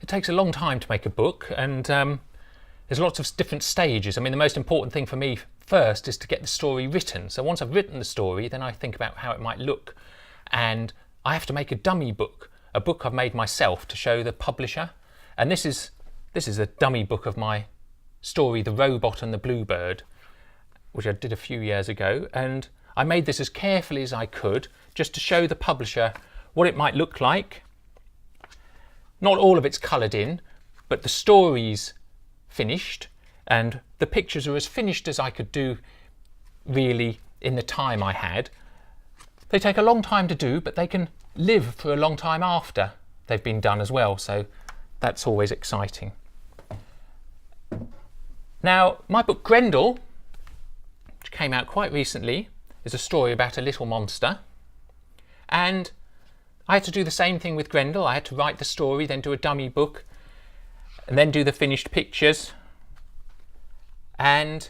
it takes a long time to make a book, and there's lots of different stages. I mean, the most important thing for me first is to get the story written. So once I've written the story, then I think about how it might look, and I have to make a dummy book, a book I've made myself to show the publisher. And this is a dummy book of my story, The Robot and the Bluebird, which I did a few years ago, and I made this as carefully as I could just to show the publisher what it might look like. Not all of it's coloured in, but the story's finished, and the pictures are as finished as I could do really in the time I had. They take a long time to do, but they can live for a long time after they've been done as well, so that's always exciting. Now, my book Grendel, which came out quite recently, is a story about a little monster, and I had to do the same thing with Grendel. I had to write the story, then do a dummy book, and then do the finished pictures. And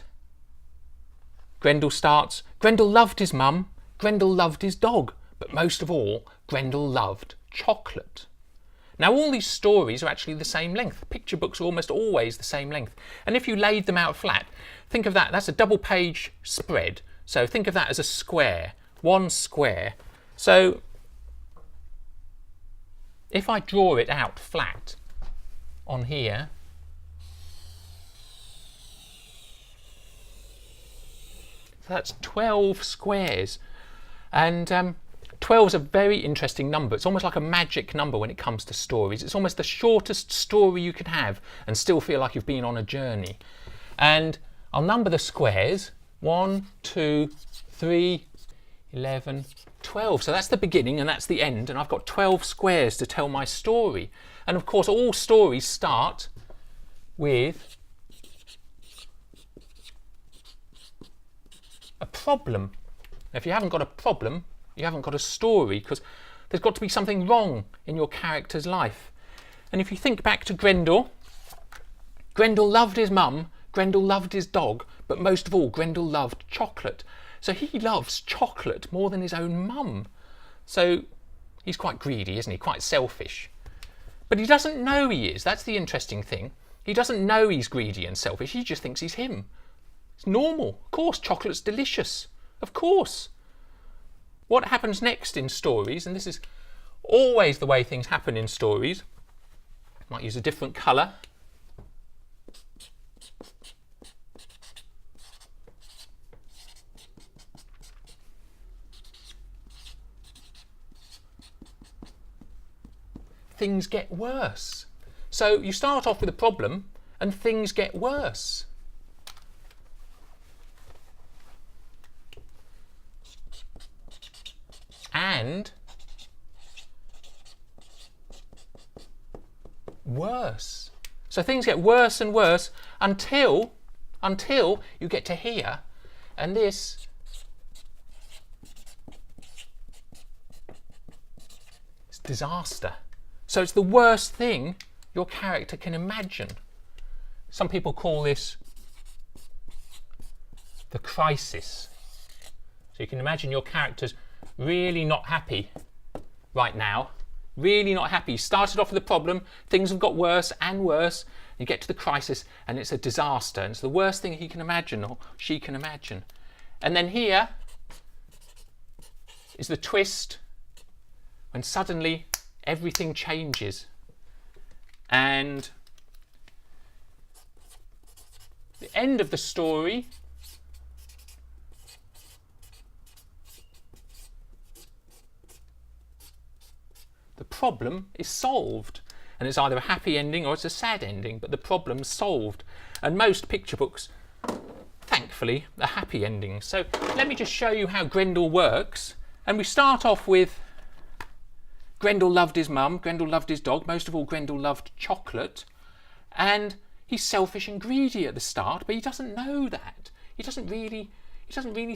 Grendel starts, Grendel loved his mum, Grendel loved his dog, but most of all, Grendel loved chocolate. Now, all these stories are actually the same length. Picture books are almost always the same length. And if you laid them out flat, think of that, that's a double page spread. So think of that as a square, one square. So if I draw it out flat on here, that's 12 squares. And 12 is a very interesting number. It's almost like a magic number when it comes to stories. It's almost the shortest story you can have and still feel like you've been on a journey. And I'll number the squares. 1, 2, 3, 11, 12. So that's the beginning and that's the end, and I've got 12 squares to tell my story. And of course, all stories start with a problem. If you haven't got a problem, you haven't got a story, because there's got to be something wrong in your character's life. And if you think back to Grendel, Grendel loved his mum, Grendel loved his dog, but most of all, Grendel loved chocolate. So he loves chocolate more than his own mum. So he's quite greedy, isn't he? Quite selfish. But he doesn't know he is. That's the interesting thing. He doesn't know he's greedy and selfish. He just thinks he's him. It's normal. Of course, chocolate's delicious. Of course. What happens next in stories, and this is always the way things happen in stories, I might use a different colour. Things get worse. So you start off with a problem and things get worse. And worse. So things get worse and worse until you get to here, and this is disaster. So it's the worst thing your character can imagine. Some people call this the crisis. So you can imagine your character's really not happy right now. Really not happy. Started off with a problem, things have got worse and worse. You get to the crisis and it's a disaster. And it's the worst thing he can imagine or she can imagine. And then here is the twist when suddenly everything changes. And the end of the story the problem is solved, and it's either a happy ending or it's a sad ending, but the problem's solved. And most picture books, thankfully, are happy endings. So let me just show you how Grendel works. And we start off with Grendel loved his mum, Grendel loved his dog, most of all Grendel loved chocolate, and he's selfish and greedy at the start, but he doesn't know that. He doesn't really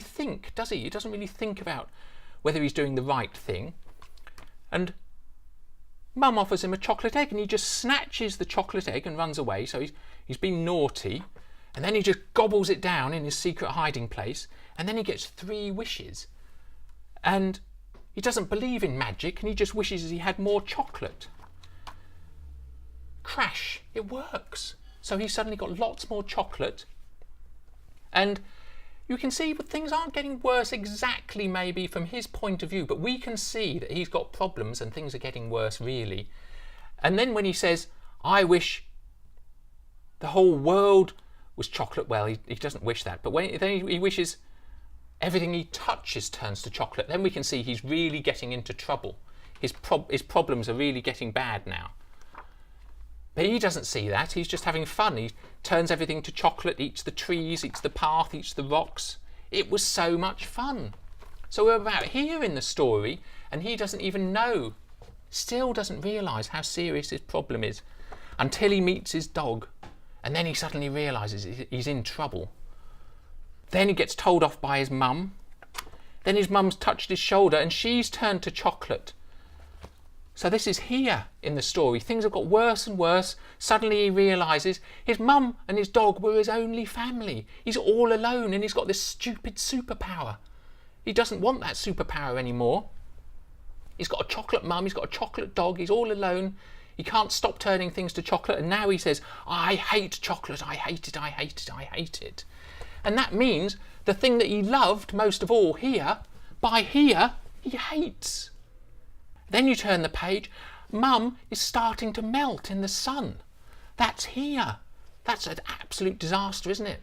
think, does he? He doesn't really think about whether he's doing the right thing. And Mum offers him a chocolate egg and he just snatches the chocolate egg and runs away. So he's been naughty, and then he just gobbles it down in his secret hiding place, and then he gets 3 wishes. And he doesn't believe in magic and he just wishes he had more chocolate. crash, it works. So he's suddenly got lots more chocolate, and you can see that things aren't getting worse exactly maybe from his point of view, but we can see that he's got problems and things are getting worse really. And then when he says, I wish the whole world was chocolate, well, he doesn't wish that, but then he wishes everything he touches turns to chocolate, then we can see he's really getting into trouble. His problems are really getting bad now. But he doesn't see that. He's just having fun. He turns everything to chocolate, eats the trees, eats the path, eats the rocks. It was so much fun. So we're about here in the story, and he doesn't even know, still doesn't realise how serious his problem is until he meets his dog. And then he suddenly realises he's in trouble. Then he gets told off by his mum. Then his mum's touched his shoulder and she's turned to chocolate. So this is here in the story. Things have got worse and worse. Suddenly he realises his mum and his dog were his only family. He's all alone and he's got this stupid superpower. He doesn't want that superpower anymore. He's got a chocolate mum, he's got a chocolate dog, he's all alone. He can't stop turning things to chocolate, and now he says, I hate chocolate, I hate it, I hate it, I hate it. And that means the thing that he loved most of all here, by here, he hates. Then you turn the page, Mum is starting to melt in the sun. That's here. That's an absolute disaster, isn't it?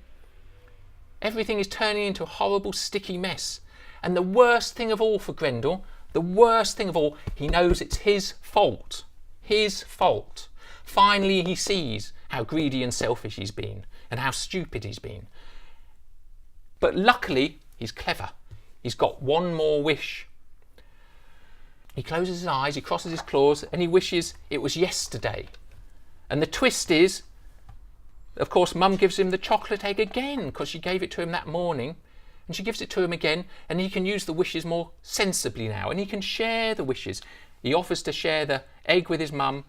Everything is turning into a horrible sticky mess. And the worst thing of all for Grendel, the worst thing of all, he knows it's his fault. His fault. Finally he sees how greedy and selfish he's been and how stupid he's been. But luckily he's clever. He's got one more wish. He closes his eyes, he crosses his claws, and he wishes it was yesterday. And the twist is, of course, Mum gives him the chocolate egg again because she gave it to him that morning. And she gives it to him again, and he can use the wishes more sensibly now. And he can share the wishes. He offers to share the egg with his mum,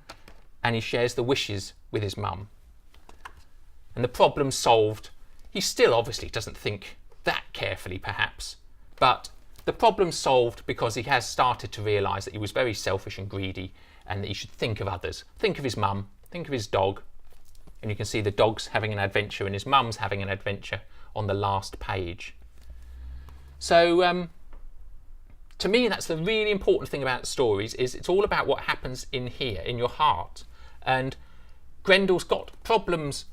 and he shares the wishes with his mum. And the problem's solved. He still obviously doesn't think that carefully, perhaps. But the problem's solved because he has started to realise that he was very selfish and greedy and that he should think of others. Think of his mum, think of his dog. And you can see the dog's having an adventure and his mum's having an adventure on the last page. So to me, that's the really important thing about stories, is it's all about what happens in here, in your heart. And Grendel's got problems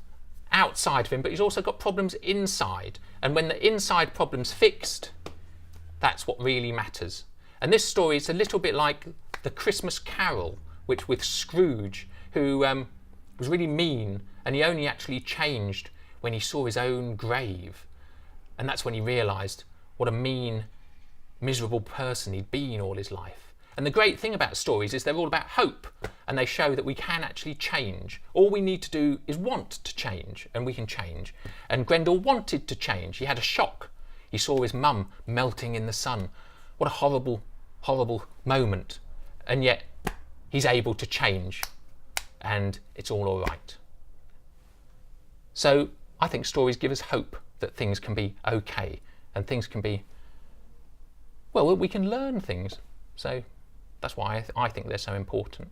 outside of him, but he's also got problems inside. And when the inside problem's fixed, that's what really matters. And this story is a little bit like the Christmas Carol, which with Scrooge, who was really mean, and he only actually changed when he saw his own grave. And that's when he realised what a mean, miserable person he'd been all his life. And the great thing about stories is they're all about hope, and they show that we can actually change. All we need to do is want to change, and we can change. And Grendel wanted to change. He had a shock. He saw his mum melting in the sun. What a horrible, horrible moment. And yet he's able to change, and it's all right. So I think stories give us hope that things can be okay, and things can be, well, we can learn things. So that's why I think they're so important.